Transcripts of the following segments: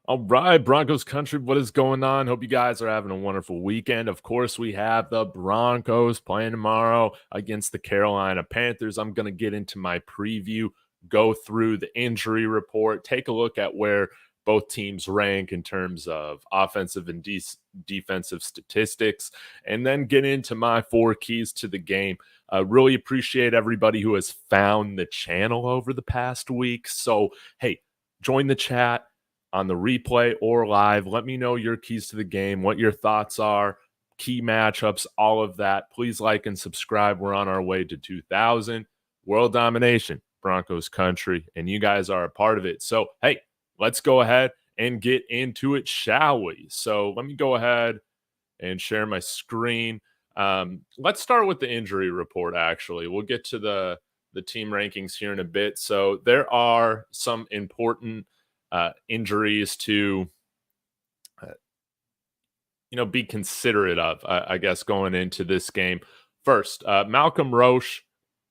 All right, Broncos country, what is going on? Hope you guys are having a wonderful weekend. Of course, we have the Broncos playing tomorrow against the Carolina Panthers. I'm going to get into my preview, go through the injury report, take a look at where both teams rank in terms of offensive and defensive statistics, and then get into my 4 keys to the game. Really appreciate everybody who has found the channel over the past week. So, hey, join the chat on the replay or live. Let me know your keys to the game, what your thoughts are, key matchups, all of that. Please like and subscribe. We're on our way to 2,000. World domination, Broncos country, and you guys are a part of it. So, hey, let's go ahead and get into it, shall we? So let me go ahead and share my screen. Let's start with the injury report, actually. We'll get to the team rankings here in a bit. So there are some important injuries to be considerate of, I guess, going into this game. First, Malcolm Roche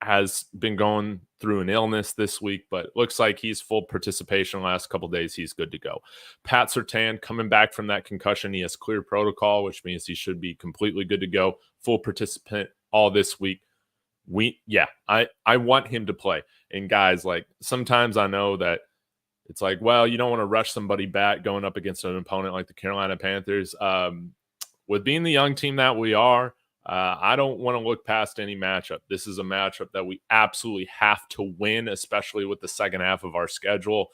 has been going through an illness this week, but it looks like he's full participation the last couple days. He's good to go. Pat Surtain coming back from that concussion. He has clear protocol, which means he should be completely good to go. Full participant all this week. I want him to play. And guys, like, sometimes I know that it's like, well, you don't want to rush somebody back going up against an opponent like the Carolina Panthers. With being the young team that we are, I don't want to look past any matchup. This is a matchup that we absolutely have to win, especially with the second half of our schedule,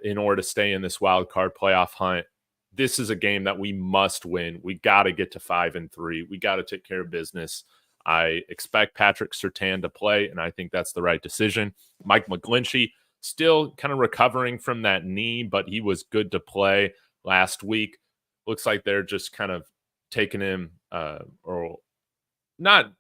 in order to stay in this wild card playoff hunt. This is a game that we must win. We got to get to 5-3. We got to take care of business. I expect Patrick Surtain to play, and I think that's the right decision. Mike McGlinchey, still kind of recovering from that knee, but he was good to play last week. Looks like they're just kind of taking him or not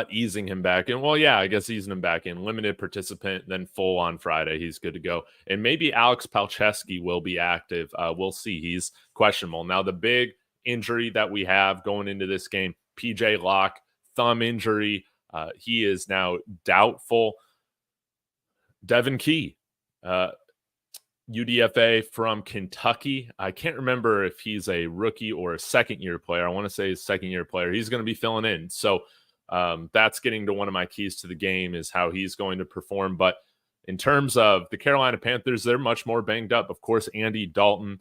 easing him back in. Well, yeah, I guess easing him back in. Limited participant, then full on Friday. He's good to go. And maybe Alex Palczewski will be active. We'll see. He's questionable. Now, the big injury that we have going into this game, PJ Locke, thumb injury. He is now doubtful. Devon Key, UDFA from Kentucky. I can't remember if he's a rookie or a second-year player. I want to say he's a second-year player. He's going to be filling in. So that's getting to one of my keys to the game, is how he's going to perform. But in terms of the Carolina Panthers, they're much more banged up. Of course, Andy Dalton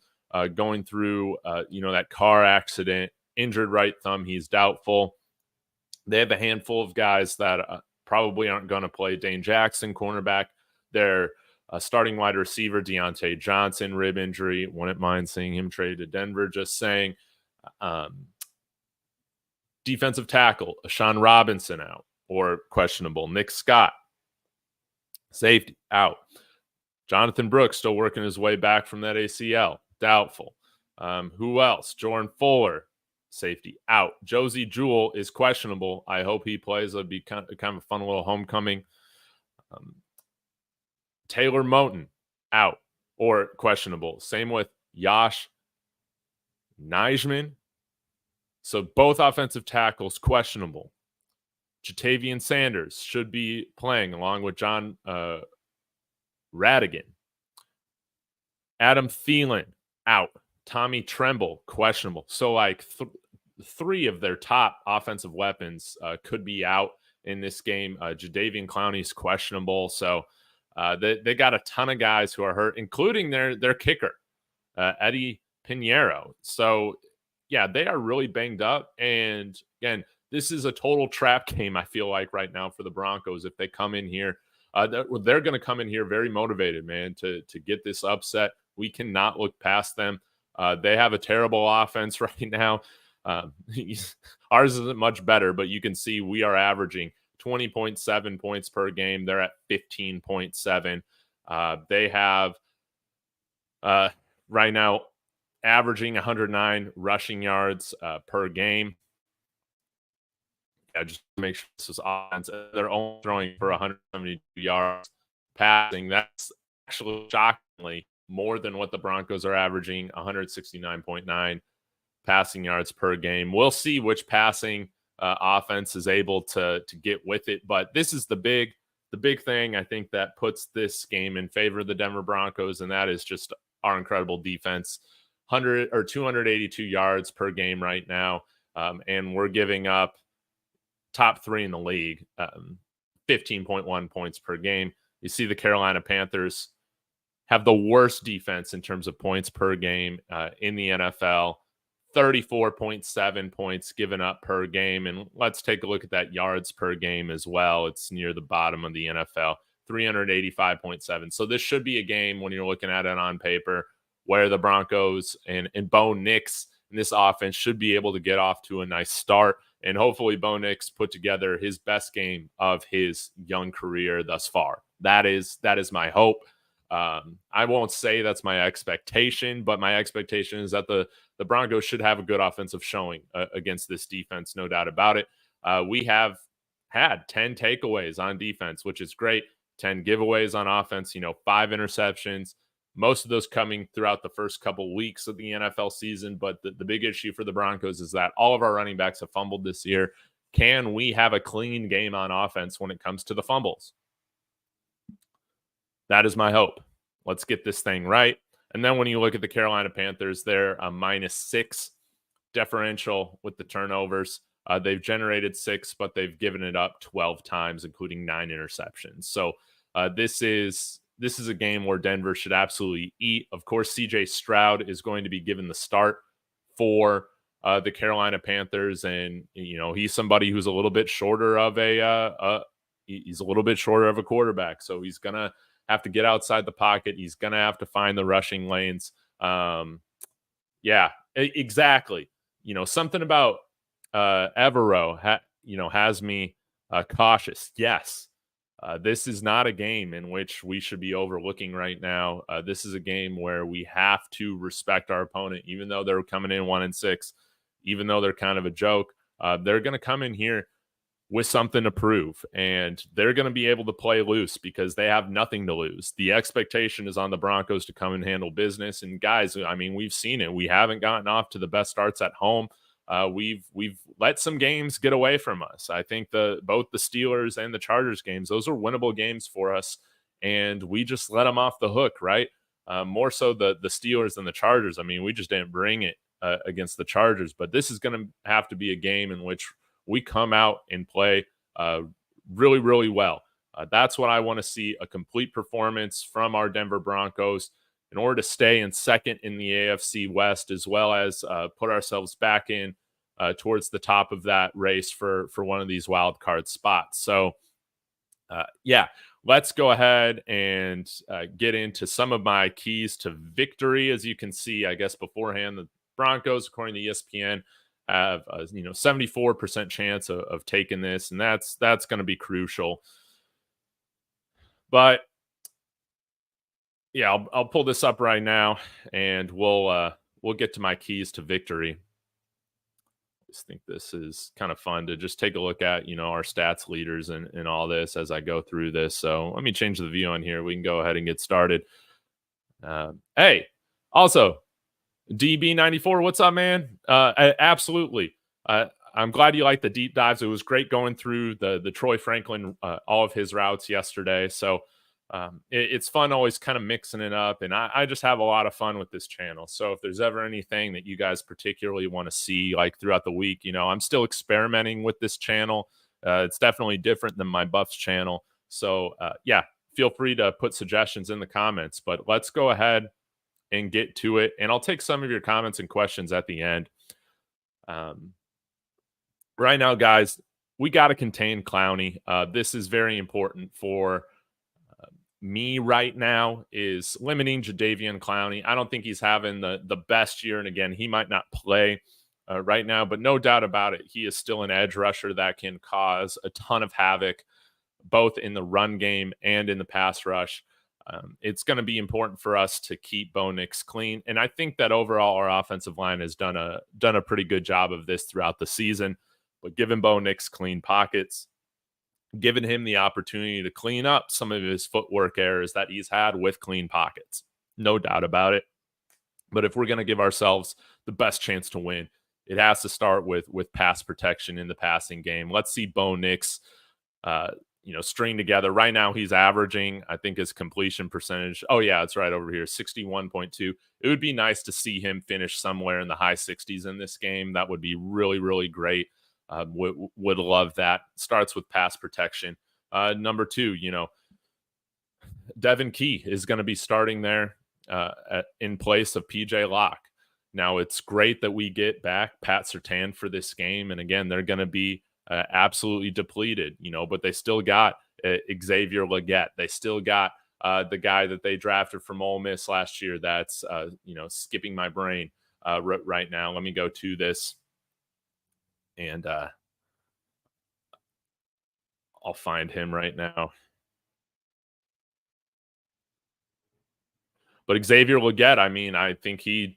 going through that car accident, injured right thumb. He's doubtful. They have a handful of guys that probably aren't going to play. Dane Jackson, cornerback. Their starting wide receiver, Deontay Johnson, rib injury. Wouldn't mind seeing him traded to Denver. Just saying. Defensive tackle, Sean Robinson out or questionable. Nick Scott, safety, out. Jonathan Brooks still working his way back from that ACL, doubtful. Who else? Jordan Fuller, safety, out. Josie Jewell is questionable. I hope he plays. It'd be kind of a fun little homecoming. Taylor Moton, out or questionable. Same with Josh Nijman. So both offensive tackles questionable. Jatavian Sanders should be playing along with John Radigan. Adam Thielen, out. Tommy Tremble, questionable. So like three of their top offensive weapons could be out in this game. Jadeveon Clowney's questionable. So they got a ton of guys who are hurt, including their kicker, Eddie Pinheiro. So, yeah, they are really banged up. And, again, this is a total trap game, I feel like, right now for the Broncos. If they come in here, they're going to come in here very motivated, man, to get this upset. We cannot look past them. They have a terrible offense right now. Ours isn't much better, but you can see we are averaging 20.7 points per game. They're at 15.7. They have right now averaging 109 rushing yards per game. Yeah, just to make sure this is offense. They're only throwing for 172 yards passing. That's actually shockingly more than what the Broncos are averaging, 169.9 passing yards per game. We'll see which passing offense is able to get with it, but this is the big thing I think that puts this game in favor of the Denver Broncos, and that is just our incredible defense. 100 or 282 yards per game right now. And we're giving up top 3 in the league, 15.1 points per game. You see the Carolina Panthers have the worst defense in terms of points per game in the NFL, 34.7 points given up per game. And let's take a look at that yards per game as well. It's near the bottom of the NFL, 385.7. So this should be a game when you're looking at it on paper where the Broncos and Bo Nix in this offense should be able to get off to a nice start. And hopefully Bo Nix put together his best game of his young career thus far. That is my hope. I won't say that's my expectation, but my expectation is that the Broncos should have a good offensive showing against this defense, no doubt about it. We have had 10 takeaways on defense, which is great. 10 giveaways on offense, 5 interceptions, most of those coming throughout the first couple weeks of the NFL season. But the big issue for the Broncos is that all of our running backs have fumbled this year. Can we have a clean game on offense when it comes to the fumbles? That is my hope. Let's get this thing right. And then when you look at the Carolina Panthers, they're a -6 differential with the turnovers. They've generated 6, but they've given it up 12 times, including 9 interceptions. So this is a game where Denver should absolutely eat. Of course, CJ Stroud is going to be given the start for the Carolina Panthers, and he's somebody who's a little bit shorter of he's a little bit shorter of a quarterback, so he's gonna have to get outside the pocket. He's gonna have to find the rushing lanes. Yeah, exactly. Something about Evero has me cautious. Yes. This is not a game in which we should be overlooking right now. This is a game where we have to respect our opponent, even though they're coming in 1-6, even though they're kind of a joke. They're going to come in here with something to prove, and they're going to be able to play loose because they have nothing to lose. The expectation is on the Broncos to come and handle business. And guys, I mean, we've seen it. We haven't gotten off to the best starts at home. We've let some games get away from us. I think both the Steelers and the Chargers games, those are winnable games for us, and we just let them off the hook, right? More so the Steelers than the Chargers. I mean, we just didn't bring it against the Chargers, but this is going to have to be a game in which we come out and play really, really well. That's what I want to see, a complete performance from our Denver Broncos in order to stay in second in the AFC West, as well as put ourselves back in towards the top of that race for one of these wild card spots. So, let's go ahead and get into some of my keys to victory. As you can see, I guess beforehand, the Broncos, according to ESPN, have a 74% chance of taking this, and that's going to be crucial. But yeah, I'll pull this up right now, and we'll get to my keys to victory. I just think this is kind of fun to just take a look at, our stats leaders and all this as I go through this. So let me change the view on here. We can go ahead and get started. Hey, also, DB94, what's up, man? Absolutely. I'm glad you liked the deep dives. It was great going through the Troy Franklin, all of his routes yesterday. So it's fun always kind of mixing it up, and I just have a lot of fun with this channel. So if there's ever anything that you guys particularly want to see like throughout the week, I'm still experimenting with this channel. It's definitely different than my Buffs channel. So feel free to put suggestions in the comments, but let's go ahead and get to it. And I'll take some of your comments and questions at the end. Right now, guys, we got to contain Clowney. This is very important for me right now, is limiting Jadeveon Clowney. I don't think he's having the best year. And again, he might not play right now, but no doubt about it, he is still an edge rusher that can cause a ton of havoc, both in the run game and in the pass rush. It's going to be important for us to keep Bo Nix clean. And I think that overall our offensive line has done a pretty good job of this throughout the season. But giving Bo Nix clean pockets, giving him the opportunity to clean up some of his footwork errors that he's had with clean pockets. No doubt about it. But if we're going to give ourselves the best chance to win, it has to start with pass protection in the passing game. Let's see Bo Nix string together. Right now, he's averaging, I think, his completion percentage. Oh, yeah, it's right over here, 61.2. It would be nice to see him finish somewhere in the high 60s in this game. That would be really, really great. Would love that. Starts with pass protection. Number two, Devon Key is going to be starting there in place of PJ Locke. Now, it's great that we get back Pat Surtain for this game. And again, they're going to be absolutely depleted, but they still got Xavier Legette. They still got the guy that they drafted from Ole Miss last year. That's, skipping my brain right now. Let me go to this and I'll find him right now. But Xavier Legette, I think he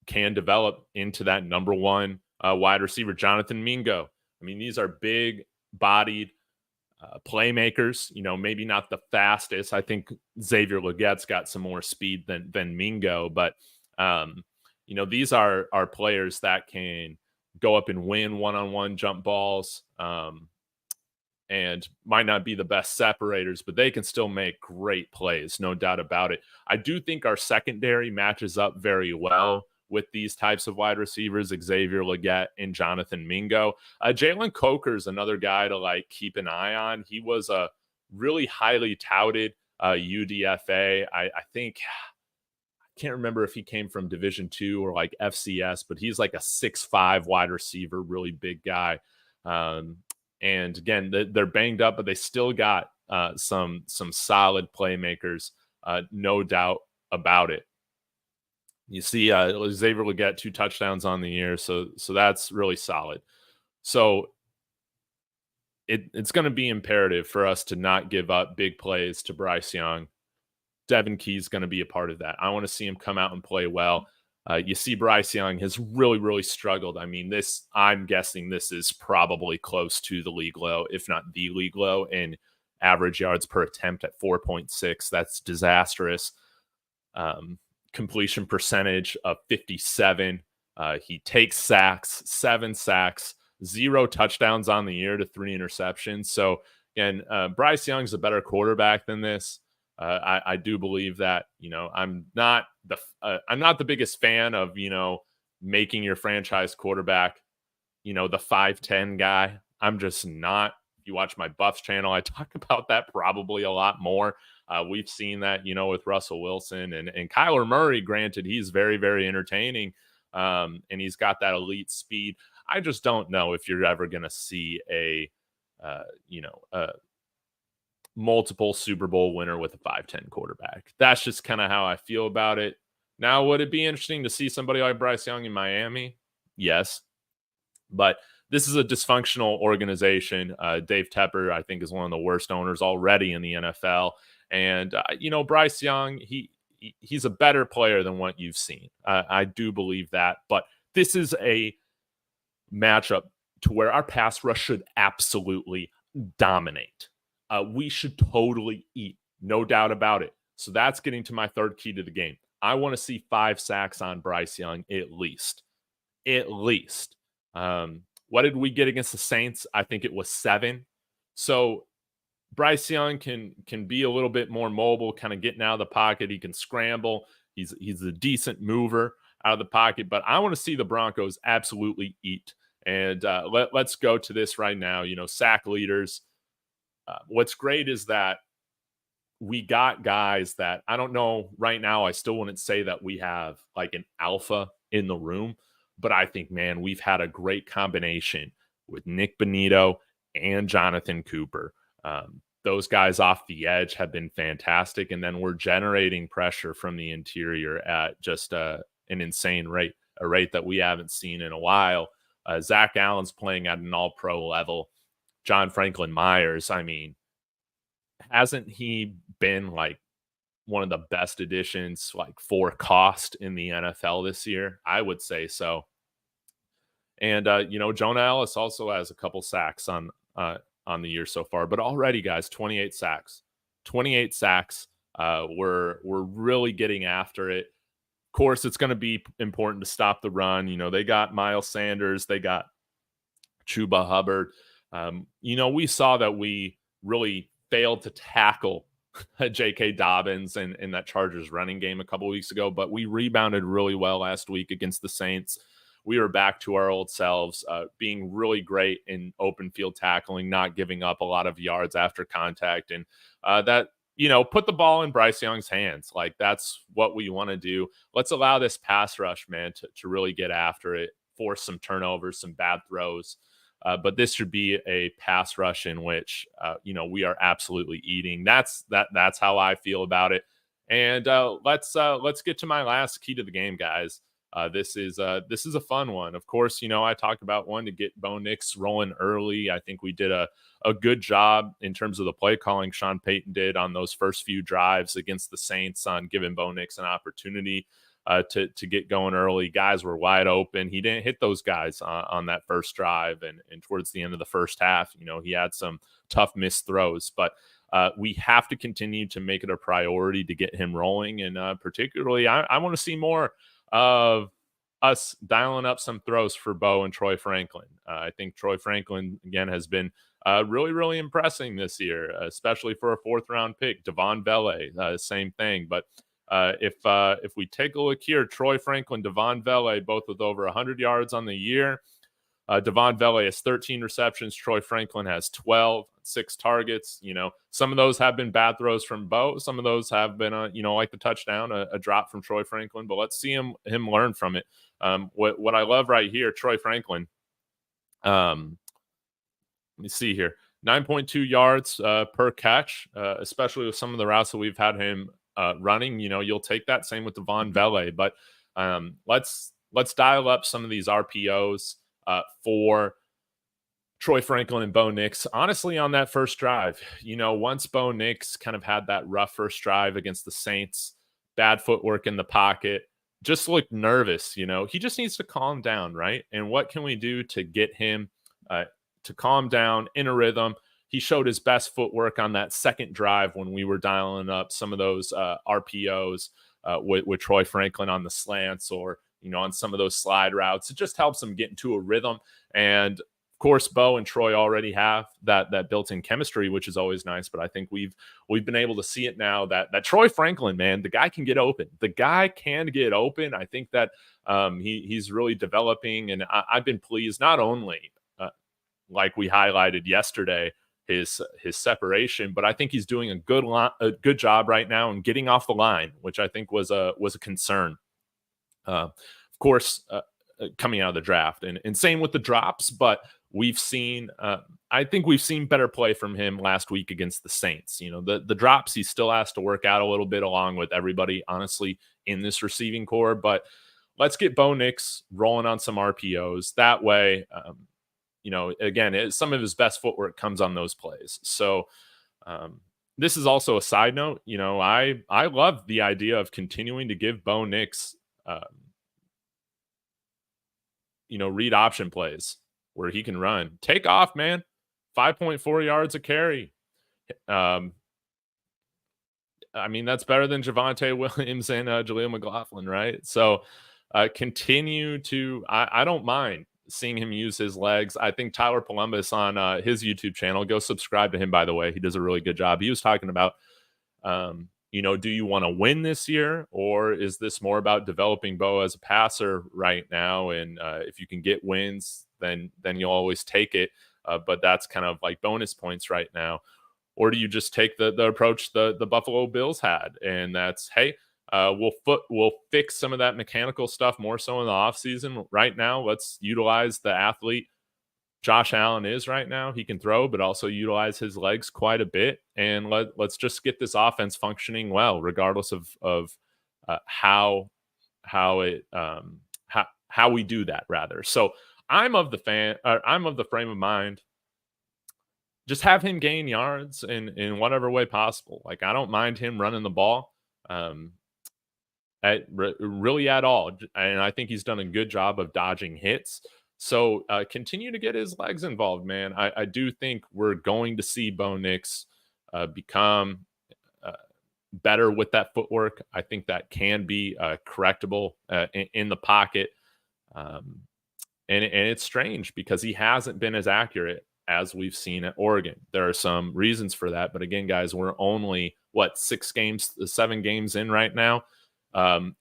can develop into that number one wide receiver. Jonathan Mingo. These are big-bodied playmakers. Maybe not the fastest. I think Xavier Legette's got some more speed than Mingo, but these are players that can go up and win one-on-one jump balls. And might not be the best separators, but they can still make great plays, no doubt about it. I do think our secondary matches up very well with these types of wide receivers, Xavier Legette and Jonathan Mingo. Jalen Coker is another guy to keep an eye on. He was a really highly touted UDFA. I think, I can't remember if he came from Division II or FCS, but he's a 6'5" wide receiver, really big guy. And again, they're banged up, but they still got some solid playmakers, no doubt about it. You see Xavier Legette 2 touchdowns on the year, so that's really solid. So it's going to be imperative for us to not give up big plays to Bryce Young. Devon Key is going to be a part of that. I want to see him come out and play well. You see Bryce Young has really, really struggled. I'm guessing this is probably close to the league low, if not the league low, in average yards per attempt at 4.6. That's disastrous. Completion percentage of 57. He takes sacks, 7 sacks, 0 touchdowns on the year to 3 interceptions. So again, Bryce Young's a better quarterback than this. I do believe that, I'm not the biggest fan of, making your franchise quarterback, the 5'10" guy. I'm just not. If you watch my Buffs channel, I talk about that probably a lot more. We've seen that, with Russell Wilson and Kyler Murray. Granted, he's very, very entertaining, and he's got that elite speed. I just don't know if you're ever going to see a multiple Super Bowl winner with a 5'10" quarterback. That's just kind of how I feel about it. Now, would it be interesting to see somebody like Bryce Young in Miami? Yes. But this is a dysfunctional organization. Dave Tepper, I think, is one of the worst owners already in the NFL. And, Bryce Young, he's a better player than what you've seen. I do believe that. But this is a matchup to where our pass rush should absolutely dominate. We should totally eat, no doubt about it. So that's getting to my third key to the game. I want to see 5 sacks on Bryce Young at least. At least. What did we get against the Saints? I think it was 7. So Bryce Young can be a little bit more mobile, kind of getting out of the pocket. He can scramble. He's a decent mover out of the pocket. But I want to see the Broncos absolutely eat. And let's go to this right now. Sack leaders. What's great is that we got guys that I don't know right now. I still wouldn't say that we have an alpha in the room, but I think, man, we've had a great combination with Nick Bonito and Jonathan Cooper. Those guys off the edge have been fantastic. And then we're generating pressure from the interior at just an insane rate, a rate that we haven't seen in a while. Zach Allen's playing at an all-pro level. John Franklin Myers, hasn't he been one of the best additions for cost in the NFL this year? I would say so. And Jonah Ellis also has a couple sacks on the year so far, but already, guys, 28 sacks. We're really getting after it. Of course, it's going to be important to stop the run. They got Miles Sanders, they got Chuba Hubbard. We saw that we really failed to tackle J.K. Dobbins and that Chargers running game a couple weeks ago, but we rebounded really well last week against the Saints. We were back to our old selves, being really great in open field tackling, not giving up a lot of yards after contact. And that, put the ball in Bryce Young's hands. Like, that's what we want to do. Let's allow this pass rush, man, to really get after it, force some turnovers, some bad throws. But this should be a pass rush in which, we are absolutely eating. That's how I feel about it. And let's get to my last key to the game, guys. This is a fun one. Of course, I talked about one to get Bo Nix rolling early. I think we did a good job in terms of the play calling Sean Payton did on those first few drives against the Saints on giving Bo Nix an opportunity to get going early. Guys were wide open. He didn't hit those guys on that first drive. And towards the end of the first half, he had some tough missed throws. But we have to continue to make it a priority to get him rolling. And particularly, I want to see more of us dialing up some throws for Bo and Troy Franklin. I think Troy Franklin, again, has been really, really impressing this year, especially for a fourth-round pick. Devon Vele, same thing. But if we take a look here, Troy Franklin, Devon Vele, both with over 100 yards on the year. Devon Vele has 13 receptions. Troy Franklin has 12, 6 targets. Some of those have been bad throws from Bo. Some of those have been, like the touchdown, a drop from Troy Franklin. But let's see him learn from it. What I love right here, Troy Franklin. Let me see here, 9.2 yards per catch, especially with some of the routes that we've had him running. You'll take that. Same with Devon Vele. But let's dial up some of these RPOs for Troy Franklin and Bo Nix. Honestly, on that first drive, once Bo Nix kind of had that rough first drive against the Saints, bad footwork in the pocket, just looked nervous. He just needs to calm down, right? And what can we do to get him to calm down in a rhythm? He showed his best footwork on that second drive when we were dialing up some of those RPOs with Troy Franklin on the slants or on some of those slide routes. It just helps them get into a rhythm. And of course, Bo and Troy already have that built-in chemistry, which is always nice. But I think we've been able to see it now that Troy Franklin, man, the guy can get open. The guy can get open. I think that he's really developing, and I've been pleased not only like we highlighted yesterday, his separation, but I think he's doing a good job right now in getting off the line, which I think was a concern. Of course, coming out of the draft, and same with the drops, but we've seen, I think we've seen better play from him last week against the Saints. The drops, he still has to work out a little bit along with everybody, honestly, in this receiving core, but let's get Bo Nix rolling on some RPOs. That way, again, some of his best footwork comes on those plays. So this is also a side note. I love the idea of continuing to give Bo Nix read option plays where he can run. Take off, man. 5.4 yards a carry. That's better than Javonte Williams and Jaleel McLaughlin, right? So continue to, I don't mind seeing him use his legs. I think Tyler Columbus on his YouTube channel, go subscribe to him, by the way. He does a really good job. He was talking about, do you want to win this year, or is this more about developing Bo as a passer right now? And if you can get wins, then you'll always take it. But that's kind of like bonus points right now. Or do you just take the approach the Buffalo Bills had, and that's, hey, we'll fix some of that mechanical stuff more so in the offseason. Right now, let's utilize the athlete Josh Allen is right now. He can throw, but also utilize his legs quite a bit. And let's just get this offense functioning well, regardless of how we do that, rather. So I'm of the frame of mind, just have him gain yards in whatever way possible. Like, I don't mind him running the ball really at all. And I think he's done a good job of dodging hits. So continue to get his legs involved, man. I do think we're going to see Bo Nix become better with that footwork. I think that can be correctable in the pocket. And it's strange because he hasn't been as accurate as we've seen at Oregon. There are some reasons for that, but again, guys, we're only 7 games in right now.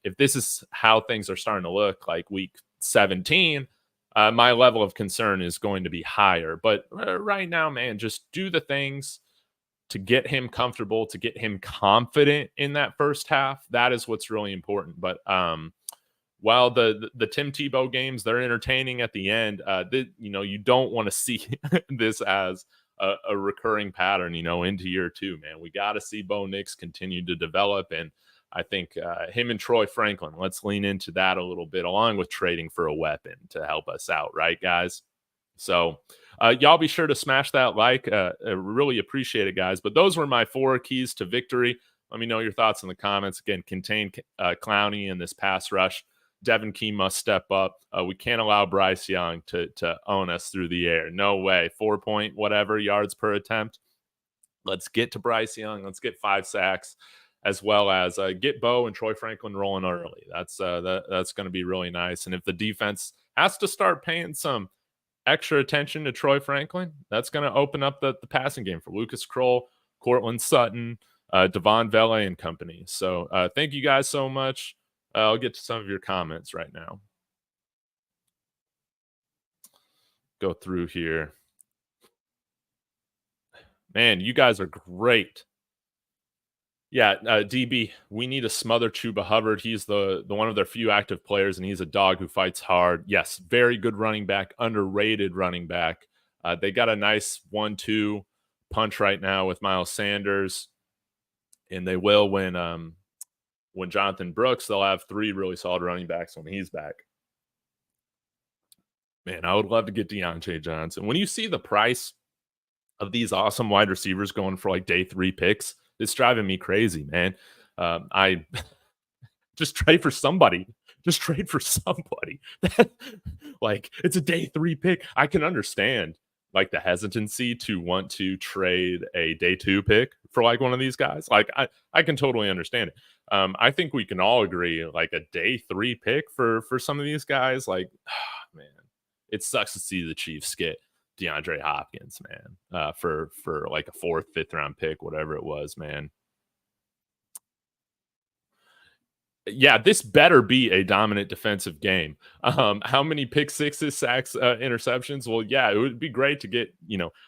If this is how things are starting to look like week 17, my level of concern is going to be higher. But right now, man, just do the things to get him comfortable, to get him confident in that first half. That is what's really important. But while the Tim Tebow games, they're entertaining at the end, you don't want to see this as a recurring pattern, into year 2, man. We got to see Bo Nix continue to develop. And I think him and Troy Franklin, let's lean into that a little bit, along with trading for a weapon to help us out, right, guys? So y'all be sure to smash that like. I really appreciate it, guys. But those were my 4 keys to victory. Let me know your thoughts in the comments. Again, contain Clowney in this pass rush. Devon Key must step up. We can't allow Bryce Young to own us through the air. No way. 4 whatever yards per attempt. Let's get to Bryce Young. Let's get 5 sacks, as well as get Bo and Troy Franklin rolling early. That's going to be really nice. And if the defense has to start paying some extra attention to Troy Franklin, that's going to open up the passing game for Lucas Kroll, Cortland Sutton, Devon Vele and company. So thank you guys so much. I'll get to some of your comments right now. Go through here. Man, you guys are great. Yeah, DB, we need to smother Chuba Hubbard. He's the one of their few active players, and he's a dog who fights hard. Yes, very good running back, underrated running back. They got a nice 1-2 punch right now with Miles Sanders, and they will when Jonathan Brooks, they'll have 3 really solid running backs when he's back. Man, I would love to get Deontay Johnson. When you see the price of these awesome wide receivers going for like day 3 picks, it's driving me crazy, man. I just trade for somebody. Just trade for somebody. Like, it's a day 3 pick. I can understand like the hesitancy to want to trade a day 2 pick for like one of these guys. Like, I can totally understand it. I think we can all agree, like a day 3 pick for some of these guys, like, man, it sucks to see the Chiefs get DeAndre Hopkins, man, for like a 4th, 5th round pick, whatever it was, man. Yeah, this better be a dominant defensive game. How many pick sixes, sacks, interceptions? Well, yeah, it would be great to get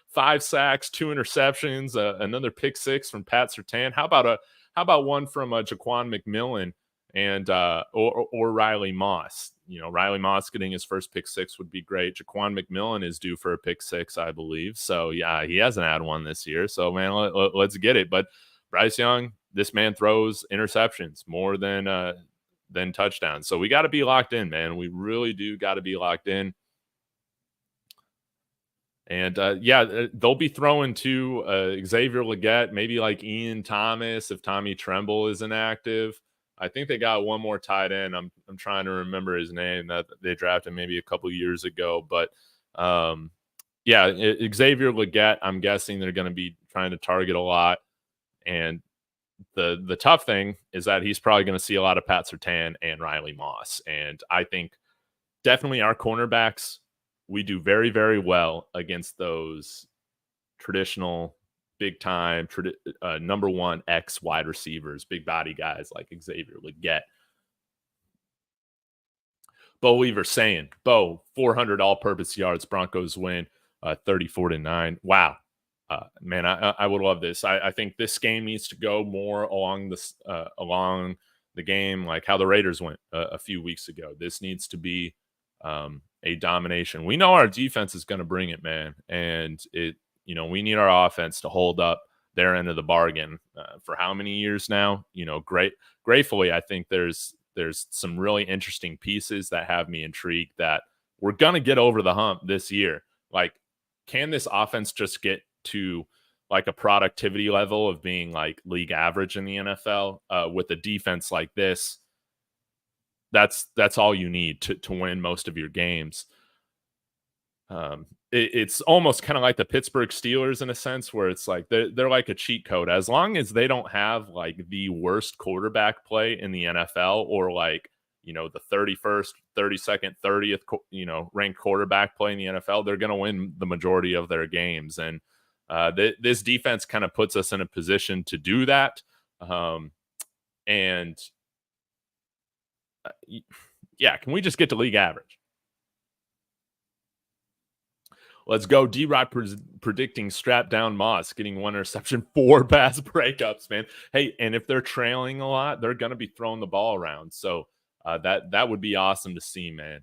5 sacks, 2 interceptions, another pick 6 from Pat Surtain. How about one from Jaquan McMillan and or Riley Moss? Riley Moss getting his first pick 6 would be great. Jaquan McMillan is due for a pick 6, I believe. So yeah, he hasn't had one this year. So man, let's get it. But Bryce Young, this man throws interceptions more than touchdowns. So we got to be locked in, man. We really do got to be locked in. And they'll be throwing to Xavier Legette, maybe like Ian Thomas if Tommy Tremble is inactive. I think they got one more tight end. I'm trying to remember his name that they drafted maybe a couple years ago. But Xavier Legette, I'm guessing they're going to be trying to target a lot. And the tough thing is that he's probably going to see a lot of Pat Surtain and Riley Moss. And I think definitely our cornerbacks, we do very, very well against those traditional big time number 1 X wide receivers, big body guys like Xavier Legette. Bo Weaver saying, Bo, 400 all-purpose yards, Broncos win 34-9. Wow. Man, I would love this. I think this game needs to go more along the game, like how the Raiders went a few weeks ago. This needs to be a domination. We know our defense is going to bring it, man. And we need our offense to hold up their end of the bargain for how many years now? Gratefully, I think there's some really interesting pieces that have me intrigued that we're going to get over the hump this year. Like, can this offense just get to like a productivity level of being like league average in the NFL with a defense like this? That's all you need to win most of your games. It's almost kind of like the Pittsburgh Steelers in a sense, where it's like they're like a cheat code. As long as they don't have like the worst quarterback play in the NFL or like the 31st, 32nd, 30th, ranked quarterback playing the NFL, they're going to win the majority of their games. And this defense kind of puts us in a position to do that. And yeah, can we just get to league average? Let's go. D-Rod predicting strap down Moss, getting 1 interception, 4 pass breakups, man. Hey, and if they're trailing a lot, they're going to be throwing the ball around. So that would be awesome to see, man.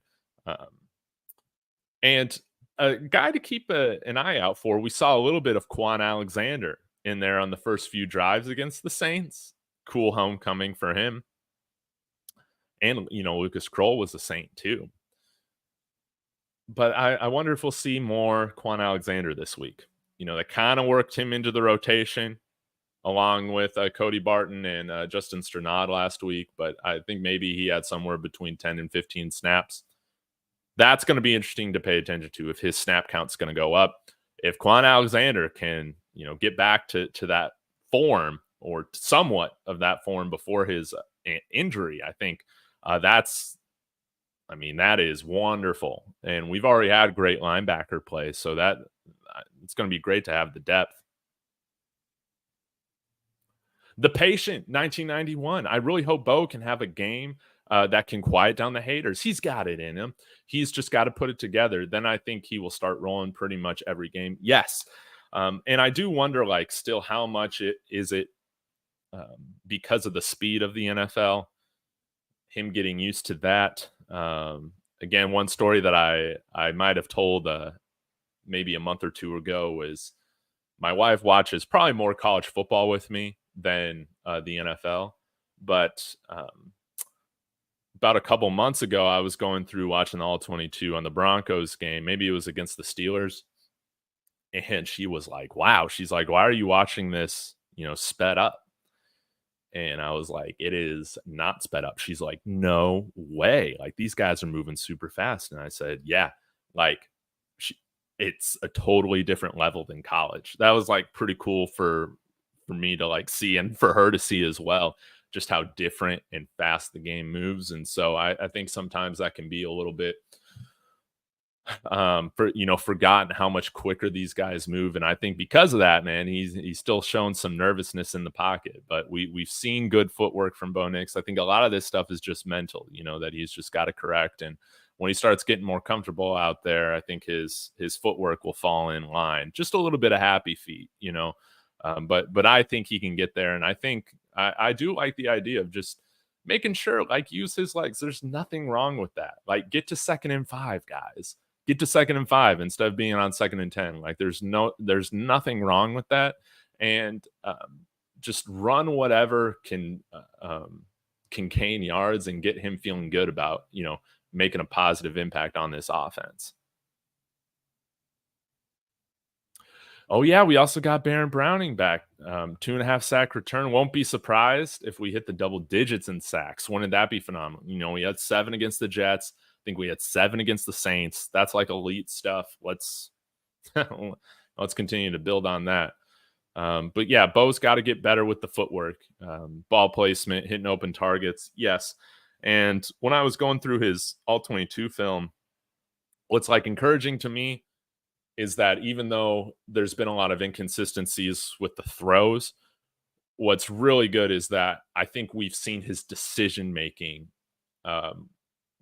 And a guy to keep an eye out for, we saw a little bit of Quan Alexander in there on the first few drives against the Saints. Cool homecoming for him. And, Lucas Kroll was a Saint too. But I wonder if we'll see more Quan Alexander this week. They kind of worked him into the rotation along with Cody Barton and Justin Strnad last week. But I think maybe he had somewhere between 10 and 15 snaps. That's going to be interesting to pay attention to if his snap count's going to go up. If Quan Alexander can, get back to that form or somewhat of that form before his injury, I think that is wonderful. And we've already had great linebacker play, so that it's going to be great to have the depth. The Patient, 1991. I really hope Bo can have a game that can quiet down the haters. He's got it in him. He's just got to put it together. Then I think he will start rolling pretty much every game. Yes. And I do wonder, still how much is it because of the speed of the NFL, him getting used to that. Again, one story that I might have told maybe a month or two ago was my wife watches probably more college football with me than the NFL. But about a couple months ago, I was going through watching the All-22 on the Broncos game. Maybe it was against the Steelers. And she was like, wow. She's like, why are you watching this, sped up? And I was like, it is not sped up. She's like, no way. These guys are moving super fast. And I said, yeah, it's a totally different level than college. That was pretty cool for me to see and for her to see as well, just how different and fast the game moves. And so I think sometimes that can be a little bit forgotten how much quicker these guys move. And I think because of that, man, he's still showing some nervousness in the pocket, but we've seen good footwork from Bo Nix. I think a lot of this stuff is just mental, that he's just got to correct. And when he starts getting more comfortable out there, I think his footwork will fall in line. Just a little bit of happy feet, but I think he can get there. And I think I do like the idea of just making sure, use his legs. There's nothing wrong with that. Get to 2nd and 5, guys. Get to 2nd and 5 instead of being on 2nd and 10. There's nothing wrong with that. And just run whatever can gain yards and get him feeling good about, making a positive impact on this offense. Oh, yeah, we also got Baron Browning back. 2.5 sack return. Won't be surprised if we hit the double digits in sacks. Wouldn't that be phenomenal? We had 7 against the Jets. I think we had 7 against the Saints. That's elite stuff. Let's continue to build on that. But yeah, Bo's got to get better with the footwork, ball placement, hitting open targets. Yes. And when I was going through his All-22 film, what's encouraging to me is that even though there's been a lot of inconsistencies with the throws, what's really good is that I think we've seen his decision-making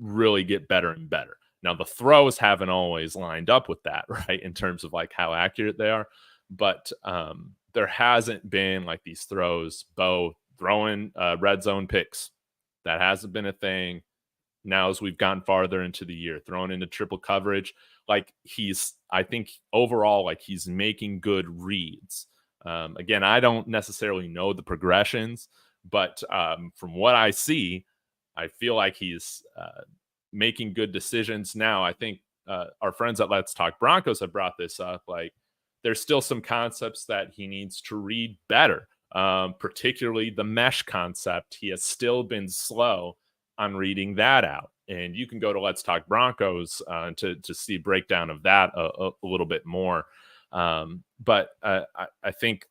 really get better and better. Now, the throws haven't always lined up with that, right, in terms of how accurate they are. But there hasn't been these throws, Bo throwing red zone picks. That hasn't been a thing. Now, as we've gotten farther into the year, thrown into triple coverage, I think overall, he's making good reads. Again, I don't necessarily know the progressions, but from what I see, I feel like he's making good decisions. Now, I think our friends at Let's Talk Broncos have brought this up. There's still some concepts that he needs to read better, particularly the mesh concept. He has still been slow on reading that out. And you can go to Let's Talk Broncos to see a breakdown of that a little bit more. But I think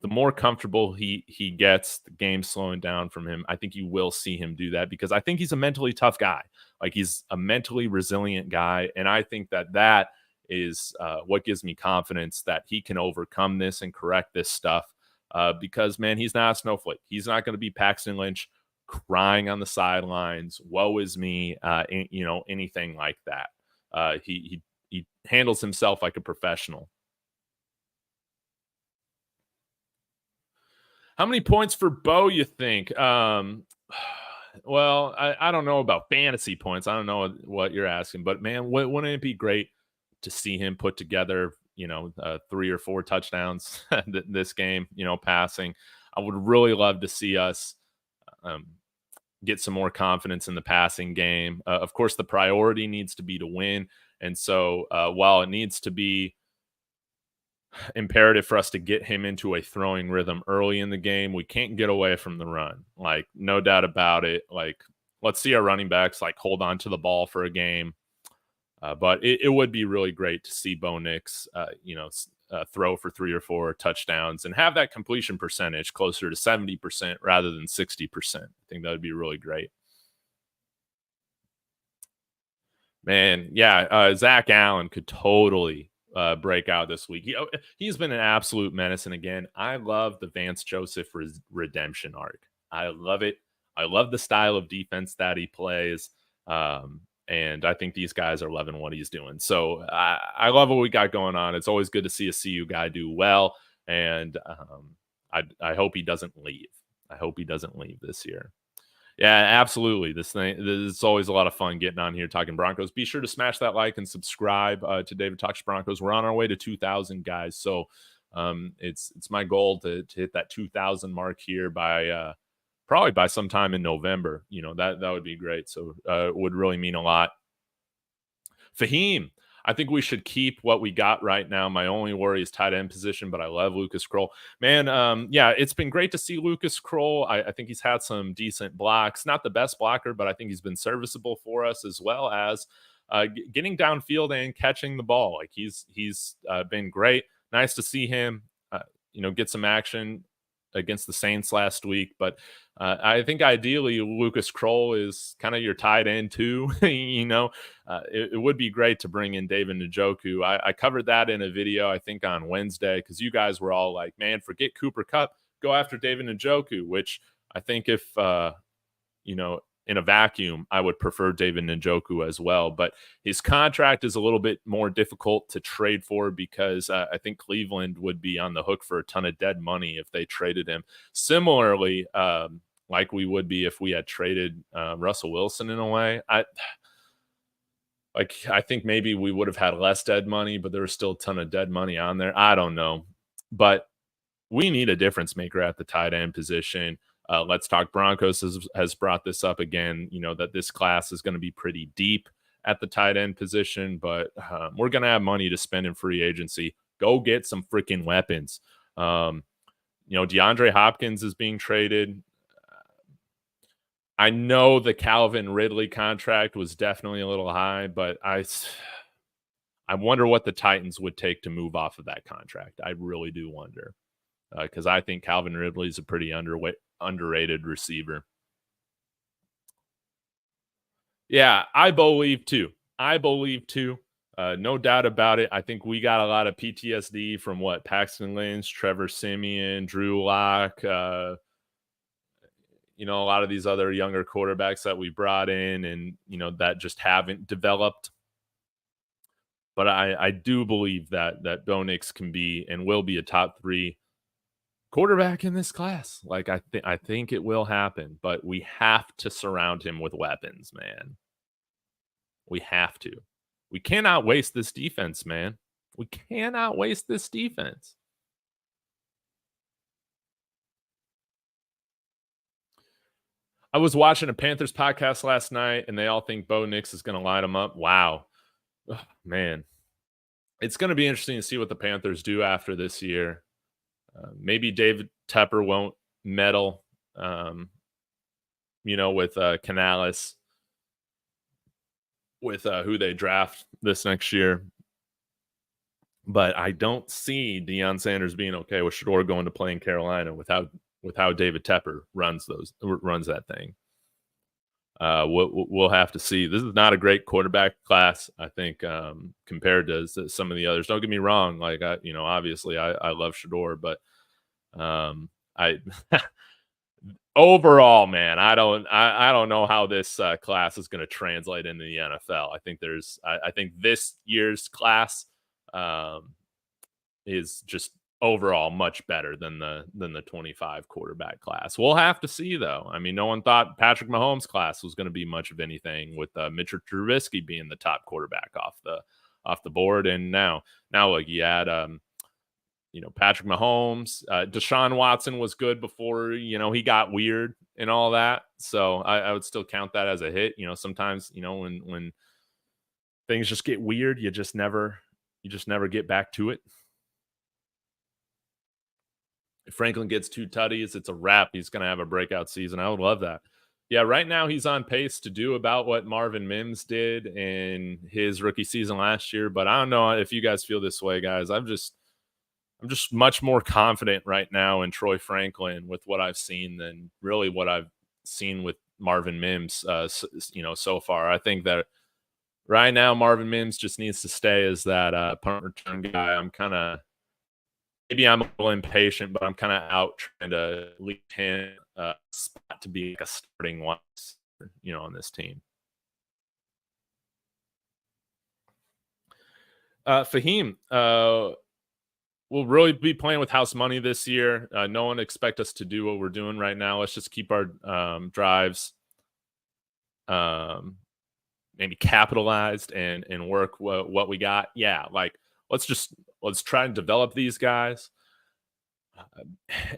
the more comfortable he gets, the game slowing down from him, I think you will see him do that because I think he's a mentally tough guy. Like he's a mentally resilient guy, and I think that is what gives me confidence that he can overcome this and correct this stuff. Because man, he's not a snowflake. He's not going to be Paxton Lynch crying on the sidelines. Woe is me, anything like that. He handles himself like a professional. How many points for Bo, you think? Well, I don't know about fantasy points. I don't know what you're asking, but man, wouldn't it be great to see him put together, 3 or 4 touchdowns this game, passing? I would really love to see us get some more confidence in the passing game. Of course, the priority needs to be to win. And so while it needs to be imperative for us to get him into a throwing rhythm early in the game, we can't get away from the run. Like, no doubt about it. Like, let's see our running backs like hold on to the ball for a game. But it would be really great to see Bo Nix, throw for 3 or 4 touchdowns and have that completion percentage closer to 70% rather than 60%. I think that would be really great. Man, yeah, Zach Allen could totally break out this week. He's been an absolute menace. And again, I love the Vance Joseph redemption arc. I love it. I love the style of defense that he plays. And I think these guys are loving what he's doing. So I love what we got going on. It's always good to see a CU guy do well. And I hope he doesn't leave. I hope he doesn't leave this year. Yeah, absolutely. It's always a lot of fun getting on here talking Broncos. Be sure to smash that like and subscribe to David Talks Broncos. We're on our way to 2,000 guys. So it's my goal to hit that 2,000 mark here by probably by sometime in November. That would be great. So it would really mean a lot. Fahim, I think we should keep what we got right now. My only worry is tight end position, but I love Lucas Kroll. Man, yeah, it's been great to see Lucas Kroll. I think he's had some decent blocks. Not the best blocker, but I think he's been serviceable for us, as well as getting downfield and catching the ball. Like he's been great. Nice to see him, get some action against the Saints last week. But I think ideally Lucas Kroll is kind of your tight end too. It would be great to bring in David Njoku. I covered that in a video, I think on Wednesday, because you guys were all like, man, forget Cooper Kupp, go after David Njoku, which I think if, in a vacuum, I would prefer David Njoku as well. But his contract is a little bit more difficult to trade for because I think Cleveland would be on the hook for a ton of dead money if they traded him. Similarly, like we would be if we had traded Russell Wilson in a way. I think maybe we would have had less dead money, but there was still a ton of dead money on there. I don't know. But we need a difference maker at the tight end position. Let's Talk Broncos has brought this up again, that this class is going to be pretty deep at the tight end position, but we're going to have money to spend in free agency. Go get some freaking weapons. DeAndre Hopkins is being traded. I know the Calvin Ridley contract was definitely a little high, but I wonder what the Titans would take to move off of that contract. I really do wonder. Because I think Calvin Ridley is a pretty underrated receiver. Yeah, I believe too. No doubt about it. I think we got a lot of PTSD from Paxton Lynch, Trevor Siemian, Drew Locke, a lot of these other younger quarterbacks that we brought in and, that just haven't developed. But I do believe that Bo Nix can be and will be a top 3 quarterback in this class. Like I think it will happen, but we have to surround him with weapons, man. We have to. We cannot waste this defense, man. We cannot waste this defense. I was watching a Panthers podcast last night, and they all think Bo Nix is going to line them up. Wow. Oh, man. It's going to be interesting to see what the Panthers do after this year. Maybe David Tepper won't meddle, with Canales, with who they draft this next year. But I don't see Deion Sanders being okay with Shador going to play in Carolina with how David Tepper runs that thing. We'll have to see. This is not a great quarterback class, I think, compared to some of the others. Don't get me wrong. Like, obviously I love Shador, but I overall, man, I don't know how this class is going to translate into the NFL. I think this year's class is just overall much better than the 25 quarterback class. We'll have to see though. I mean, no one thought Patrick Mahomes' class was going to be much of anything with Mitchell Trubisky being the top quarterback off the board, and now look, you had Patrick Mahomes, Deshaun Watson was good before he got weird and all that. So I would still count that as a hit. Sometimes when things just get weird, you just never get back to it. If Franklin gets 2 tutties, it's a wrap. He's going to have a breakout season. I would love that. Yeah, right now he's on pace to do about what Marvin Mims did in his rookie season last year. But I don't know if you guys feel this way, guys. I'm just much more confident right now in Troy Franklin with what I've seen than really what I've seen with Marvin Mims, so far. I think that right now Marvin Mims just needs to stay as that punt return guy. Maybe I'm a little impatient, but I'm kind of out trying to leave him a spot to be like a starting one, on this team. Fahim, we'll really be playing with house money this year. No one expect us to do what we're doing right now. Let's just keep our drives maybe capitalized and work what we got. Yeah, like let's try and develop these guys.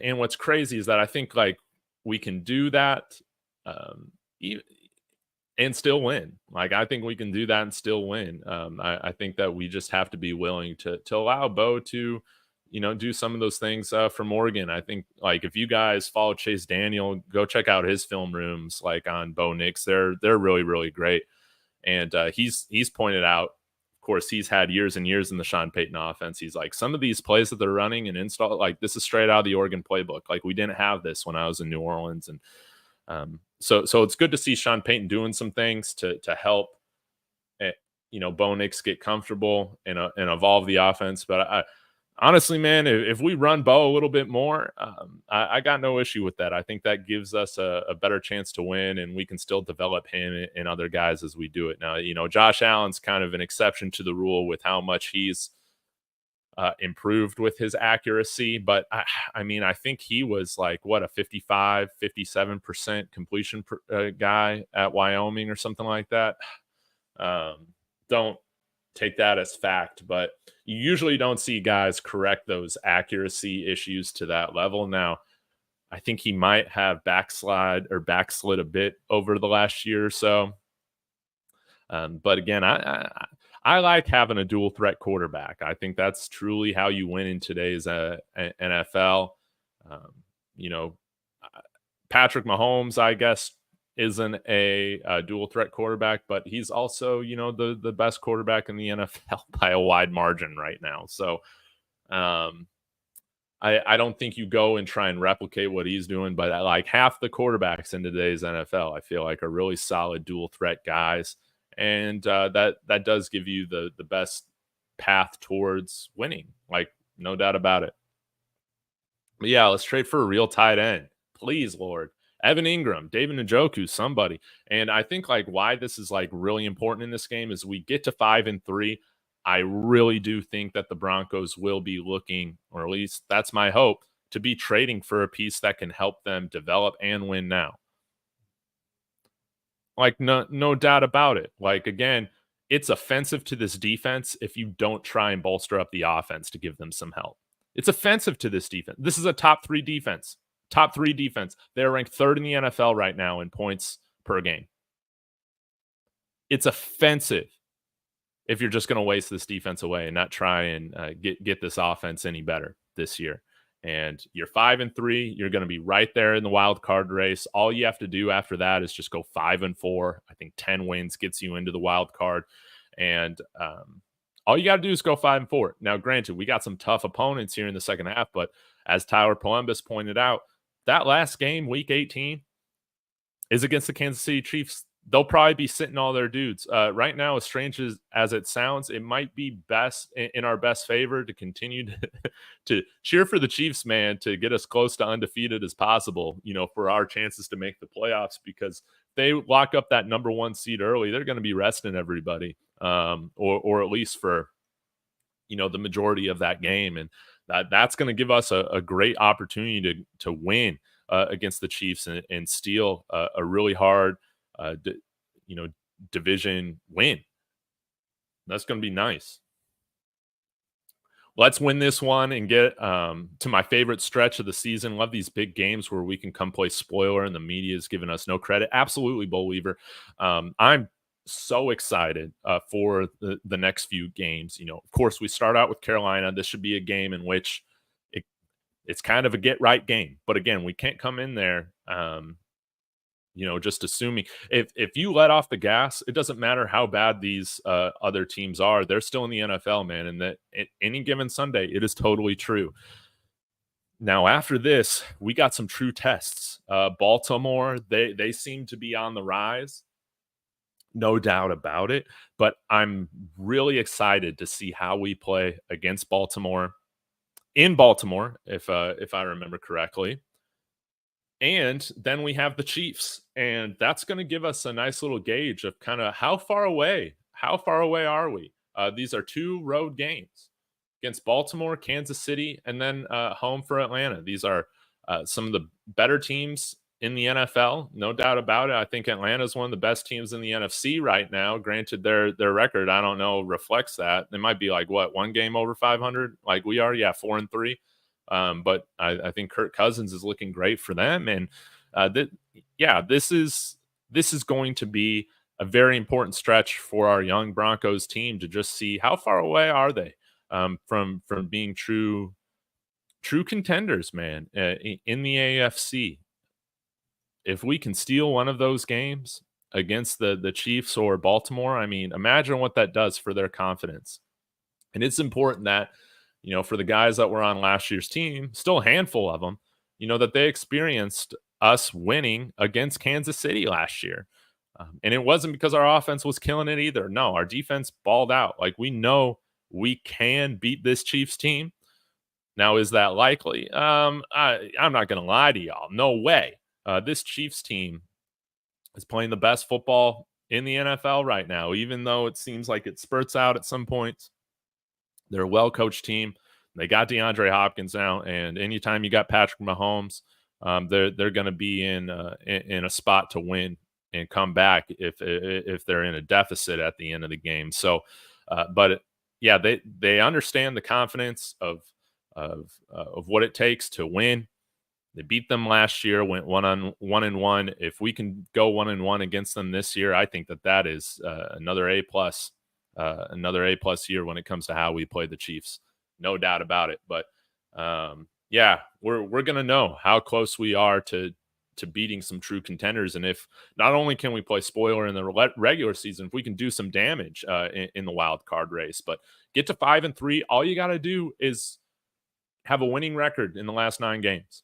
And what's crazy is that I think like we can do that and still win. Like I think we can do that and still win. I think that we just have to be willing to allow Bo to do some of those things from Oregon. I think like if you guys follow Chase Daniel, go check out his film rooms like on Bo Nix. They're really, really great. And he's pointed out, of course, he's had years and years in the Sean Payton offense. He's like, some of these plays that they're running and install, like this is straight out of the Oregon playbook. Like we didn't have this when I was in New Orleans. And so it's good to see Sean Payton doing some things to help, Bo Nix get comfortable and evolve the offense. But honestly, man, if we run Bo a little bit more, I got no issue with that. I think that gives us a better chance to win, and we can still develop him and other guys as we do it. Now, Josh Allen's kind of an exception to the rule with how much he's improved with his accuracy. But I think he was like, what, a 55, 57% completion guy at Wyoming or something like that. Don't take that as fact, but you usually don't see guys correct those accuracy issues to that level. Now, I think he might have backslid a bit over the last year or so. But again, I like having a dual threat quarterback. I think that's truly how you win in today's NFL. Patrick Mahomes, I guess, isn't a dual threat quarterback, but he's also, the best quarterback in the NFL by a wide margin right now. So I don't think you go and try and replicate what he's doing, but like half the quarterbacks in today's NFL, I feel like are really solid dual threat guys. And that does give you the best path towards winning, like no doubt about it. But yeah, let's trade for a real tight end. Please, Lord. Evan Ingram, David Njoku, somebody. And I think like why this is like really important in this game is we get to 5-3. I really do think that the Broncos will be looking, or at least that's my hope, to be trading for a piece that can help them develop and win now. Like no doubt about it. Like again, it's offensive to this defense if you don't try and bolster up the offense to give them some help. It's offensive to this defense. This is a top 3 defense. Top 3 defense. They're ranked 3rd in the NFL right now in points per game. It's offensive if you're just going to waste this defense away and not try and get this offense any better this year. And you're 5-3. You're going to be right there in the wild card race. All you have to do after that is just go 5-4. I think 10 wins gets you into the wild card. And All you got to do is go 5-4. Now, granted, we got some tough opponents here in the second half, but as Tyler Columbus pointed out, that last game, week 18, is against the Kansas City Chiefs. They'll probably be sitting all their dudes. Right now, as strange as it sounds, it might be best in our best favor to continue to cheer for the Chiefs, man, to get us close to undefeated as possible, for our chances to make the playoffs, because they lock up that number 1 seed early, they're going to be resting everybody, or at least for, the majority of that game. And that's going to give us a great opportunity to win against the Chiefs and steal a really hard, division win. That's going to be nice. Let's win this one and get to my favorite stretch of the season. Love these big games where we can come play spoiler and the media is giving us no credit. Absolutely, Believer. I'm so excited for the next few games. Of course, we start out with Carolina. This should be a game in which it's kind of a get right game. But again, we can't come in there, just assuming. If you let off the gas, it doesn't matter how bad these other teams are. They're still in the NFL, man. And that any given Sunday, it is totally true. Now, after this, we got some true tests. Baltimore, they seem to be on the rise. No doubt about it. But I'm really excited to see how we play against Baltimore. In Baltimore, if I remember correctly. And then we have the Chiefs, and that's going to give us a nice little gauge of kind of how far away are we? These are 2 road games against Baltimore, Kansas City, and then home for Atlanta. These are some of the better teams in the NFL, no doubt about it. I think Atlanta is one of the best teams in the NFC right now. Granted, their record, I don't know, reflects that. They might be like, what, 1 game over 500 like we are? Yeah, 4-3. But I think Kirk Cousins is looking great for them. And this is going to be a very important stretch for our young Broncos team to just see how far away are they from being true contenders, man, in the AFC. If we can steal one of those games against the Chiefs or Baltimore, I mean, imagine what that does for their confidence. And it's important that, for the guys that were on last year's team, still a handful of them, that they experienced us winning against Kansas City last year. And it wasn't because our offense was killing it either. No, our defense balled out. Like, we know we can beat this Chiefs team. Now, is that likely? I'm not going to lie to y'all. No way. This Chiefs team is playing the best football in the NFL right now, even though it seems like it spurts out at some points. They're a well-coached team. They got DeAndre Hopkins now, and anytime you got Patrick Mahomes, they're going to be in a spot to win and come back if they're in a deficit at the end of the game. So, they understand the confidence of what it takes to win. They beat them last year, went 1-1. If we can go 1-1 against them this year, I think that is another A+. Another A+ year when it comes to how we play the Chiefs. No doubt about it. But we're gonna know how close we are to beating some true contenders. And if not only can we play spoiler in the regular season, if we can do some damage in the wild card race, but get to 5-3, all you got to do is have a winning record in the last 9 games.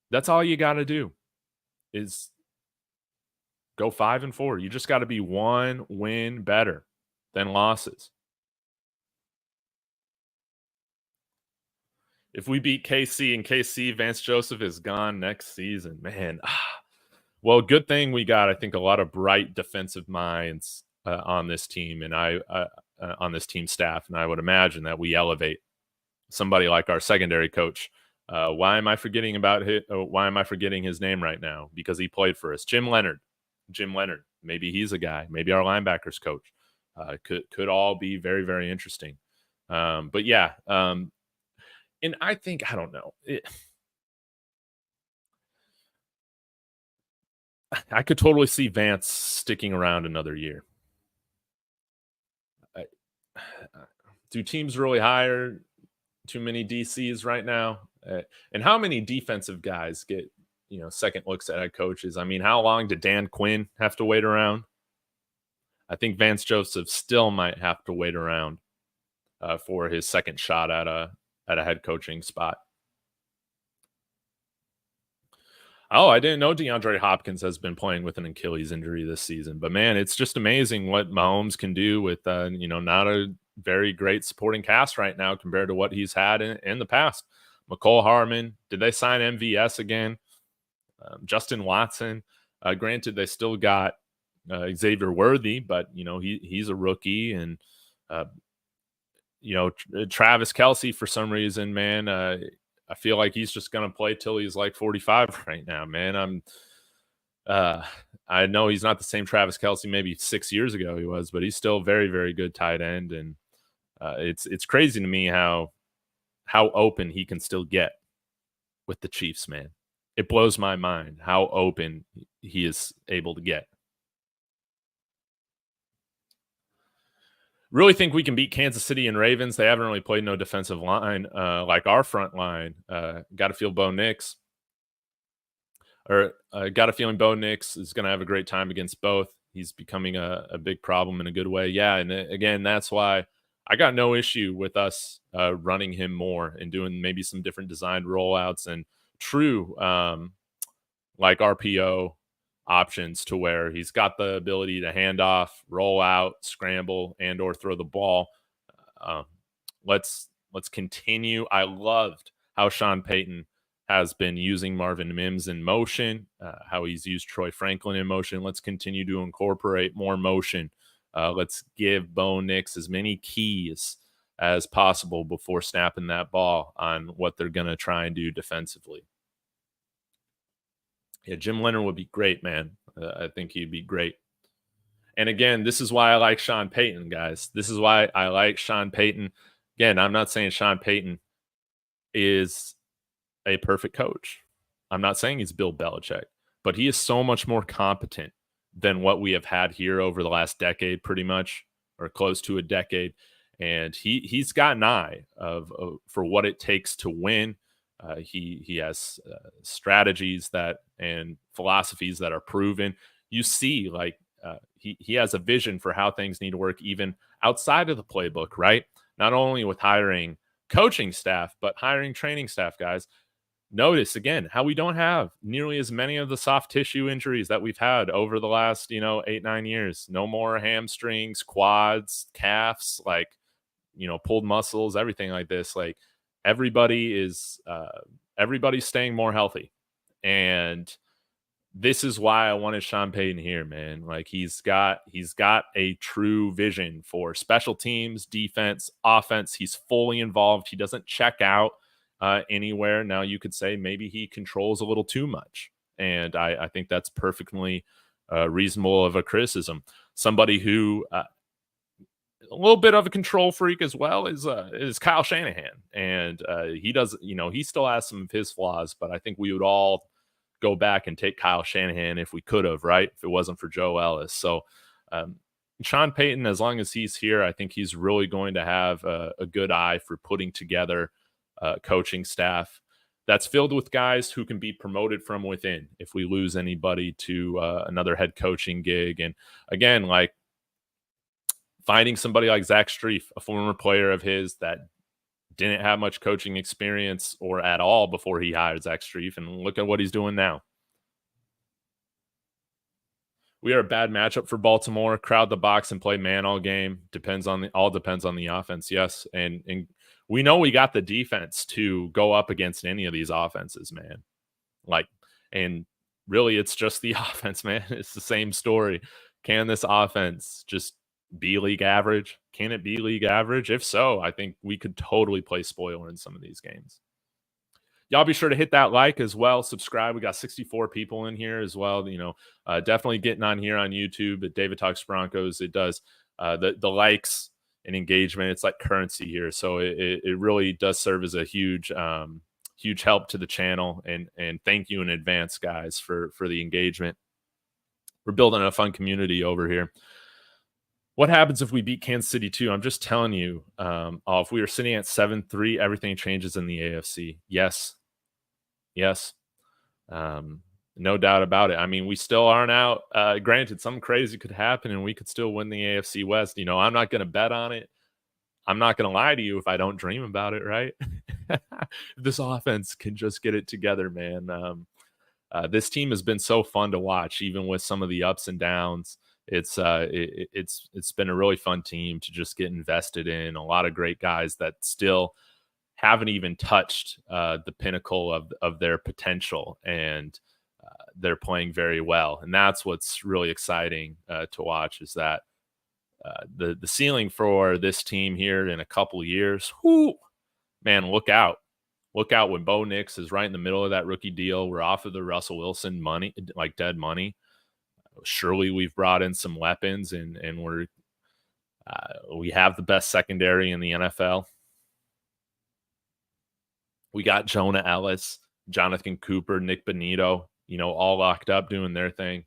That's all you got to do is go 5-4. You just got to be 1 win better than losses. If we beat KC and KC, Vance Joseph is gone next season, man. Well, good thing we got, I think, a lot of bright defensive minds on this team and on this team staff, and I would imagine that we elevate somebody like our secondary coach. Why am I forgetting his name right now? Because he played for us. Jim Leonard. Maybe he's a guy. Maybe our linebackers coach. Could all be very, very interesting. And I think, I don't know. I could totally see Vance sticking around another year. Do teams really hire too many DCs right now? And how many defensive guys get, second looks at head coaches? I mean, how long did Dan Quinn have to wait around? I think Vance Joseph still might have to wait around for his second shot at a head coaching spot. Oh, I didn't know DeAndre Hopkins has been playing with an Achilles injury this season. But man, it's just amazing what Mahomes can do with not a very great supporting cast right now compared to what he's had in the past. McCole Hardman, did they sign MVS again? Justin Watson. Granted, they still got Xavier Worthy, but he's a rookie, and Travis Kelce for some reason, man. I feel like he's just going to play till he's like 45 right now, man. I know he's not the same Travis Kelce maybe 6 years ago he was, but he's still very, very good tight end. And it's crazy to me how open he can still get with the Chiefs, man. It blows my mind how open he is able to get. Really think we can beat Kansas City and Ravens. They haven't really played no defensive line like our front line. Got to feel Bo Nix. Got a feeling Bo Nix is going to have a great time against both. He's becoming a big problem in a good way. Yeah, and again, that's why I got no issue with us running him more and doing maybe some different designed rollouts and true like RPO options to where he's got the ability to hand off, roll out, scramble, and or throw the ball. Let's continue. I loved how Sean Payton has been using Marvin Mims in motion, how he's used Troy Franklin in motion. Let's continue to incorporate more motion. Let's give Bo Nix as many keys as possible before snapping that ball on what they're going to try and do defensively. Yeah, Jim Leonard would be great, man. I think he'd be great. And again, this is why I like Sean Payton, guys. This is why I like Sean Payton. Again, I'm not saying Sean Payton is a perfect coach. I'm not saying he's Bill Belichick, but he is so much more competent than what we have had here over the last decade, pretty much, or close to a decade. And he's got an eye for what it takes to win. He has strategies and philosophies that are proven. You see, like he has a vision for how things need to work, even outside of the playbook, right? Not only with hiring coaching staff, but hiring training staff, guys. Notice again how we don't have nearly as many of the soft tissue injuries that we've had over the last 8-9 years. No more hamstrings, quads, calves, like pulled muscles, everything like this. Like everybody's staying more healthy, and this is why I wanted Sean Payton here, man. Like he's got a true vision for special teams, defense, offense. He's fully involved. He doesn't check out anywhere. Now you could say maybe he controls a little too much, and I think that's perfectly reasonable of a criticism. Somebody who a little bit of a control freak as well is Kyle Shanahan, and he does he still has some of his flaws, but I think we would all go back and take Kyle Shanahan if we could have, right? If it wasn't for Joe Ellis. So Sean Payton, as long as he's here, I think he's really going to have a good eye for putting together coaching staff that's filled with guys who can be promoted from within if we lose anybody to another head coaching gig. And again, like finding somebody like Zach Strief, a former player of his that didn't have much coaching experience or at all before he hired Zach Strief, and look at what he's doing now. We are a bad matchup for Baltimore. Crowd the box and play man all game. Depends on the offense. Yes, and we know we got the defense to go up against any of these offenses, man. Like, and really, it's just the offense, man. It's the same story. Can this offense just be league average? Can it be league average? If so, I think we could totally play spoiler in some of these games. Y'all be sure to hit that like as well. Subscribe. We got 64 people in here as well. Definitely getting on here on YouTube at David Talks Broncos. It does the likes and engagement. It's like currency here. So it really does serve as a huge help to the channel. And thank you in advance, guys, for the engagement. We're building a fun community over here. What happens if we beat Kansas City too? I'm just telling you, if we are sitting at 7-3, everything changes in the AFC. Yes. No doubt about it. I mean, we still aren't out. Granted, something crazy could happen and we could still win the AFC West. I'm not going to bet on it. I'm not going to lie to you if I don't dream about it, right? This offense can just get it together, man. This team has been so fun to watch, even with some of the ups and downs. It's been a really fun team to just get invested in. A lot of great guys that still haven't even touched the pinnacle of their potential, and they're playing very well. And that's what's really exciting to watch, is that the ceiling for this team here in a couple of years, whoo, man, look out. Look out when Bo Nix is right in the middle of that rookie deal. We're off of the Russell Wilson money, like dead money. Surely we've brought in some weapons, and we have the best secondary in the NFL. We got Jonah Ellis, Jonathan Cooper, Nick Bonito, all locked up doing their thing.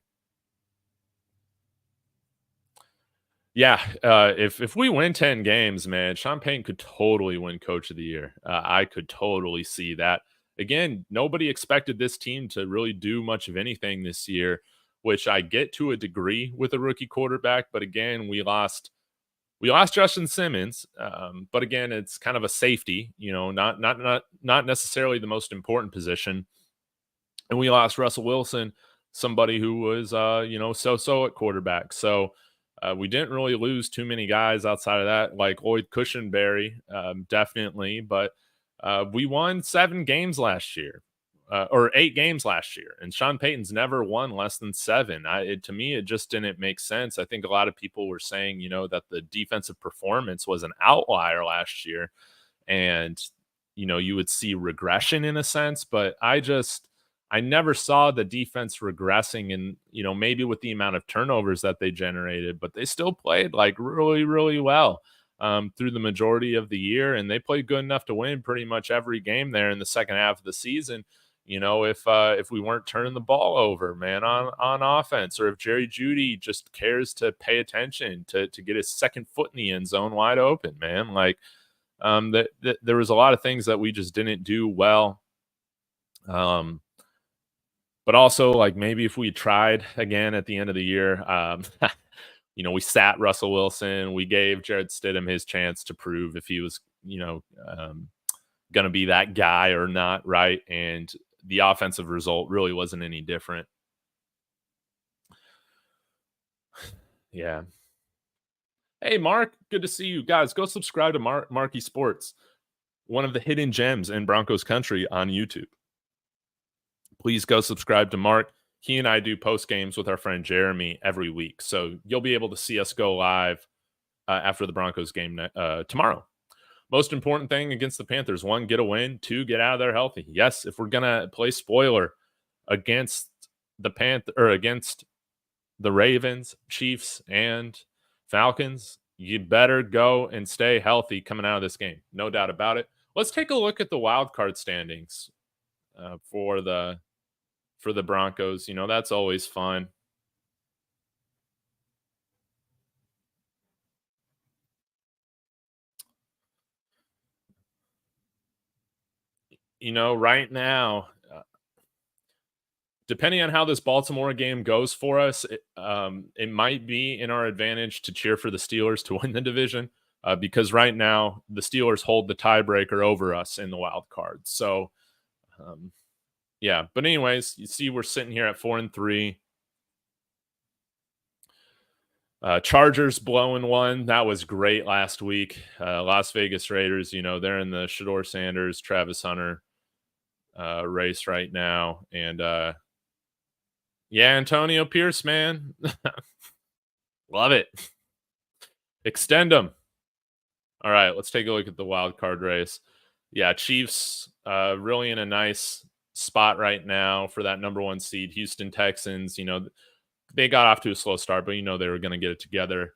Yeah, if we win 10 games, man, Sean Payton could totally win Coach of the Year. I could totally see that. Again, nobody expected this team to really do much of anything this year, which I get to a degree with a rookie quarterback. But again, we lost Justin Simmons. But again, it's kind of a safety, not necessarily the most important position. And we lost Russell Wilson, somebody who was so at quarterback. So we didn't really lose too many guys outside of that, like Lloyd Cushenberry, definitely. But we won 7 games last year, or 8 games last year, and Sean Payton's never won less than 7. To me, it just didn't make sense. I think a lot of people were saying, that the defensive performance was an outlier last year, and you would see regression in a sense. But I never saw the defense regressing, and maybe with the amount of turnovers that they generated, but they still played like really, really well through the majority of the year, and they played good enough to win pretty much every game there in the second half of the season. If we weren't turning the ball over, man, on offense, or if Jerry Jeudy just cares to pay attention to get his second foot in the end zone wide open, man, like there was a lot of things that we just didn't do well. But also, like, maybe if we tried again at the end of the year, we sat Russell Wilson. We gave Jared Stidham his chance to prove if he was, going to be that guy or not, right? And the offensive result really wasn't any different. Yeah. Hey, Mark, good to see you. Guys, go subscribe to Marky Sports, one of the hidden gems in Broncos country on YouTube. Please go subscribe to Mark. He and I do post games with our friend Jeremy every week. So you'll be able to see us go live after the Broncos game tomorrow. Most important thing against the Panthers: 1, get a win; 2, get out of there healthy. Yes, if we're going to play spoiler against against the Ravens, Chiefs, and Falcons, you better go and stay healthy coming out of this game. No doubt about it. Let's take a look at the wild card standings for the Broncos. That's always fun. Right now, depending on how this Baltimore game goes for us, it might be in our advantage to cheer for the Steelers to win the division, because right now the Steelers hold the tiebreaker over us in the wild card. So, yeah. But anyways, you see we're sitting here at 4-3. Chargers blowing one. That was great last week. Las Vegas Raiders, they're in the Shedeur Sanders, Travis Hunter race right now. And yeah, Antonio Pierce, man. Love it. Extend them. All right, let's take a look at the wild card race. Yeah, Chiefs really in a nice spot right now for that number 1 seed. Houston Texans, they got off to a slow start, but they were going to get it together.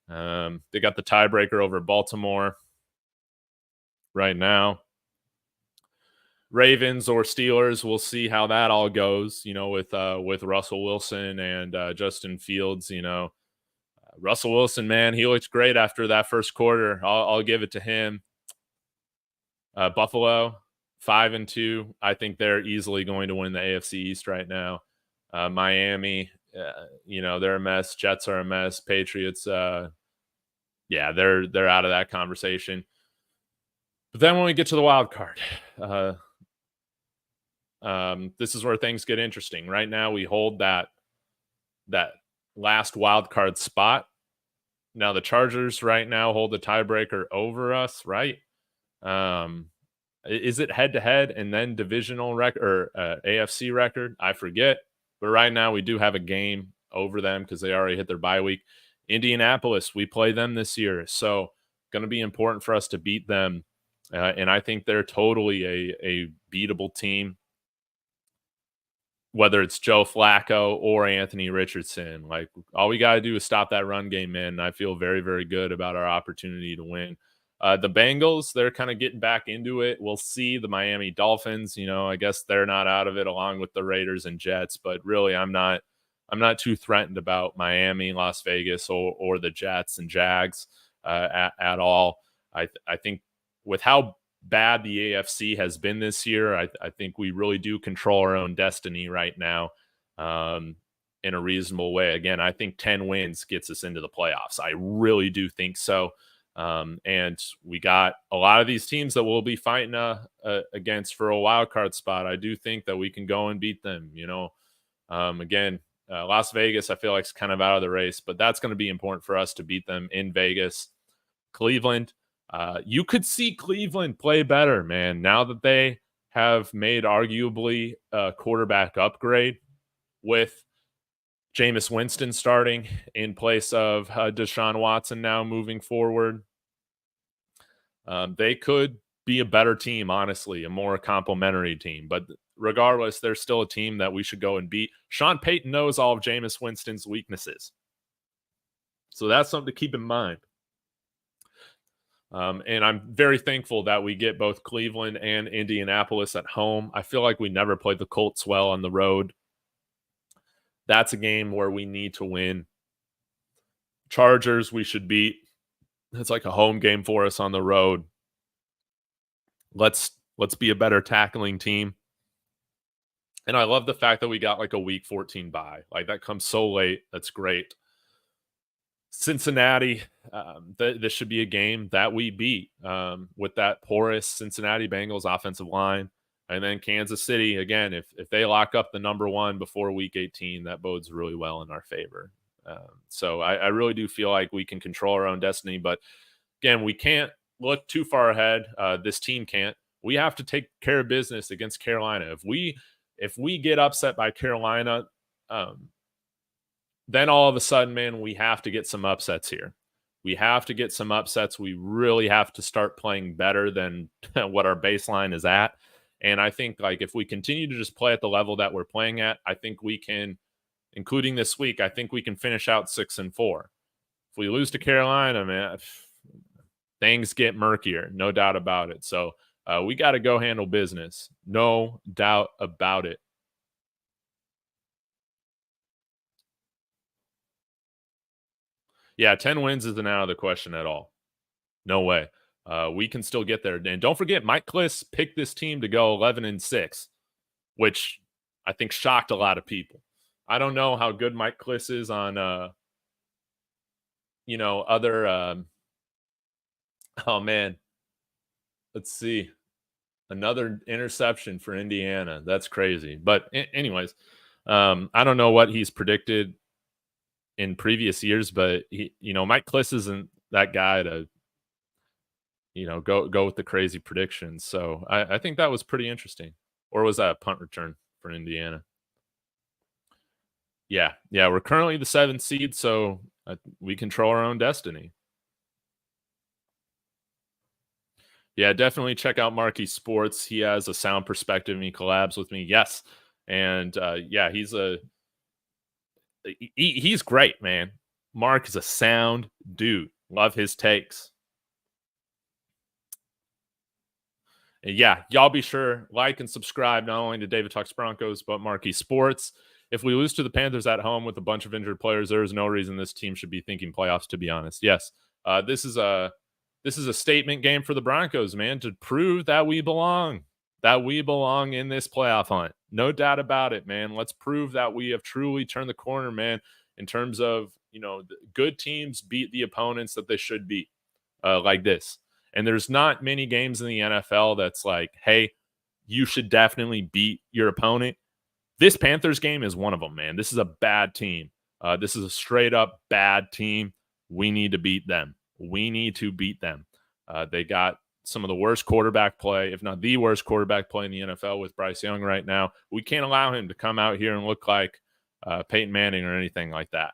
They got the tiebreaker over Baltimore right now. Ravens or Steelers, we'll see how that all goes, with Russell Wilson and Justin Fields. Russell Wilson, man, he looked great after that first quarter. I'll give it to him. Buffalo, 5-2. I think they're easily going to win the AFC East right now. Miami, they're a mess. Jets are a mess. Patriots, yeah, they're out of that conversation. But then when we get to the wild card, this is where things get interesting. Right now, we hold that last wild card spot. Now the Chargers right now hold the tiebreaker over us, right? Um, is it head to head and then divisional record or AFC record? I forget. But right now we do have a game over them because they already hit their bye week. Indianapolis, we play them this year, so going to be important for us to beat them. And I think they're totally a beatable team, whether it's Joe Flacco or Anthony Richardson. Like, all we got to do is stop that run game, man. And I feel very, very good about our opportunity to win. The Bengals, they're kind of getting back into it. We'll see. The Miami Dolphins, I guess they're not out of it along with the Raiders and Jets, but really I'm not too threatened about Miami, Las Vegas, or the Jets and Jags at all. I think with how bad the AFC has been this year, I think we really do control our own destiny right now, in a reasonable way. Again, I think 10 wins gets us into the playoffs. I really do think so. And we got a lot of these teams that we'll be fighting against for a wild card spot. I do think that we can go and beat them. Again, Las Vegas, I feel like, is kind of out of the race, but that's going to be important for us to beat them in Vegas. Cleveland, you could see Cleveland play better, man, now that they have made arguably a quarterback upgrade with Jameis Winston starting in place of Deshaun Watson now moving forward. They could be a better team, honestly, a more complimentary team. But regardless, they're still a team that we should go and beat. Sean Payton knows all of Jameis Winston's weaknesses, so that's something to keep in mind. And I'm very thankful that we get both Cleveland and Indianapolis at home. I feel like we never played the Colts well on the road. That's a game where we need to win. Chargers, we should beat. It's like a home game for us on the road. Let's be a better tackling team. And I love the fact that we got like a week 14 bye. Like, that comes so late. That's great. Cincinnati, this should be a game that we beat with that porous Cincinnati Bengals offensive line. And then Kansas City, again, if they lock up the number one before week 18, that bodes really well in our favor. So I really do feel like we can control our own destiny. But again, we can't look too far ahead. This team can't. We have to take care of business against Carolina. If we get upset by Carolina, then all of a sudden, man, we have to get some upsets here. We have to get some upsets. We really have to start playing better than what our baseline is at. And I think, like, if we continue to just play at the level that we're playing at, I think we can, including this week, I think we can finish out 6-4. If we lose to Carolina, man, things get murkier, no doubt about it. So we got to go handle business. No doubt about it. Yeah, 10 wins isn't out of the question at all. No way. We can still get there. And don't forget, Mike Kliss picked this team to go 11-6, which I think shocked a lot of people. I don't know how good Mike Kliss is on, other. Oh man, let's see, another interception for Indiana. That's crazy. But anyways, I don't know what he's predicted in previous years, but Mike Kliss isn't that guy to go with the crazy predictions. So I think that was pretty interesting. Or was that a punt return for Indiana? Yeah, we're currently the 7th seed, so we control our own destiny. Yeah, definitely check out Marky Sports. He has a sound perspective and he collabs with me. Yes. And yeah, he's great, man. Mark is a sound dude. Love his takes. And yeah, y'all be sure like and subscribe not only to David Talks Broncos, but Marky Sports. If we lose to the Panthers at home with a bunch of injured players, there is no reason this team should be thinking playoffs, to be honest. Yes, this is a statement game for the Broncos, man, to prove that we belong in this playoff hunt. No doubt about it, man. Let's prove that we have truly turned the corner, man, in terms of, good teams beat the opponents that they should beat, like this. And there's not many games in the NFL that's like, hey, you should definitely beat your opponent. This Panthers game is one of them, man. This is a bad team. This is a straight up bad team. We need to beat them. We need to beat them. They got some of the worst quarterback play, if not the worst quarterback play in the NFL with Bryce Young right now. We can't allow him to come out here and look like Peyton Manning or anything like that.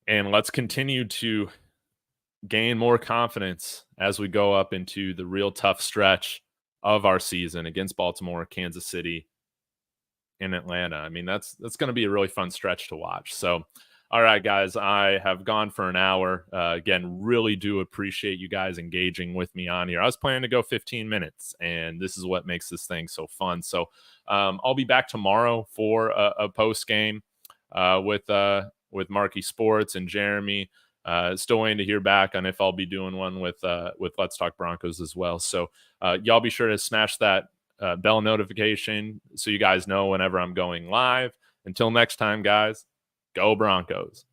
And let's continue to gain more confidence as we go up into the real tough stretch of our season against Baltimore, Kansas City, and Atlanta. I mean, that's going to be a really fun stretch to watch. So, all right, guys, I have gone for an hour. Again, really do appreciate you guys engaging with me on here. I was planning to go 15 minutes, and this is what makes this thing so fun. So I'll be back tomorrow for a post game with Marky Sports and Jeremy. Still waiting to hear back on if I'll be doing one with Let's Talk Broncos as well. So y'all be sure to smash that bell notification so you guys know whenever I'm going live. Until next time, guys, go Broncos.